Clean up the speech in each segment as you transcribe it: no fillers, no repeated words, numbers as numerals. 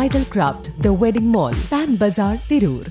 Bridal Craft, The Wedding Mall, Pan Bazaar, Tirur.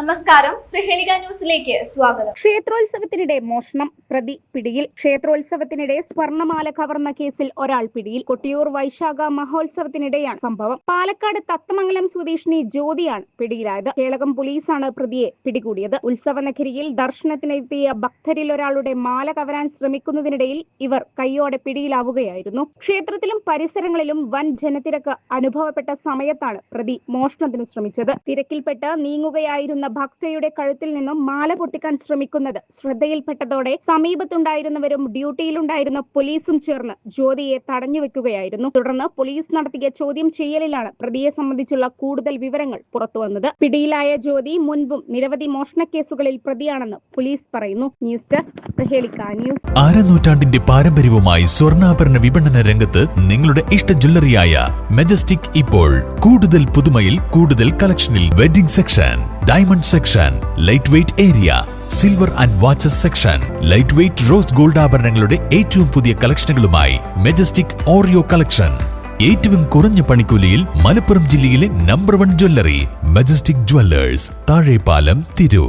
നമസ്കാരം, പ്രഹേളിക ന്യൂസിലേക്ക് സ്വാഗതം. ക്ഷേത്രോത്സവത്തിനിടെ മോഷണം, പ്രതി പിടിയിൽ. ക്ഷേത്രോത്സവത്തിനിടെ സ്വർണമാല കവർന്ന കേസിൽ ഒരാൾ പിടിയിൽ. കൊട്ടിയൂർ വൈശാഖ മഹോത്സവത്തിനിടെയാണ് സംഭവം. പാലക്കാട് തത്തമംഗലം സ്വദേശിനി ജ്യോതിയാണ് പിടിയിലായത്. കേളകം പോലീസാണ് പ്രതിയെ പിടികൂടിയത്. ഉത്സവനഗരിയിൽ ദർശനത്തിനെത്തിയ ഭക്തരിൽ ഒരാളുടെ മാല കവരാൻ ശ്രമിക്കുന്നതിനിടയിൽ ഇവർ കൈയോടെ പിടിയിലാവുകയായിരുന്നു. ക്ഷേത്രത്തിലും പരിസരങ്ങളിലും വൻ ജനത്തിരക്ക് അനുഭവപ്പെട്ട സമയത്താണ് പ്രതി മോഷണത്തിന് ശ്രമിച്ചത്. തിരക്കിൽപ്പെട്ട് നീങ്ങുകയായിരുന്ന ഭക്തയുടെ കഴുത്തിൽ നിന്നും മാല പൊട്ടിക്കാൻ ശ്രമിക്കുന്നത് ശ്രദ്ധയിൽപ്പെട്ടതോടെ സമീപത്തുണ്ടായിരുന്നവരും ഡ്യൂട്ടിയിലുണ്ടായിരുന്ന പോലീസും ചേർന്ന് ജ്യോതിയെ തടഞ്ഞുവെക്കുകയായിരുന്നു. തുടർന്ന് പോലീസ് നടത്തിയ ചോദ്യം ചെയ്യലിലാണ് പ്രതിയെ സംബന്ധിച്ചുള്ള കൂടുതൽ വിവരങ്ങൾ പുറത്തുവന്നത്. പിടിയിലായ ജ്യോതി മുൻപും നിരവധി മോഷണ കേസുകളിൽ പ്രതിയാണെന്ന് പോലീസ് പറയുന്നു. News desk Prahelika news. അരനൂറ്റാണ്ടിന്റെ പാരമ്പര്യവുമായി സ്വർണ്ണാഭരണ വിപണന രംഗത്ത് നിങ്ങളുടെ ഇഷ്ട ജ്വല്ലറിയായ മെജസ്റ്റിക് ഇപ്പോൾ കൂടുതൽ പുതുമയിൽ കൂടുതൽ കളക്ഷനിൽ. Wedding section, diamond section, light weight area, silver and watches section, light weight rose gold ആഭരണങ്ങളുടെ ഏറ്റവും പുതിയ കളക്ഷനുകളുമായി മെജസ്റ്റിക് ഓറിയോ കളക്ഷൻ. ഏറ്റവും കുറഞ്ഞ പണിക്കൂലിയിൽ മലപ്പുറം ജില്ലയിലെ number 1 jewellery majestic Jewellers, Thazhepalam, Tirur.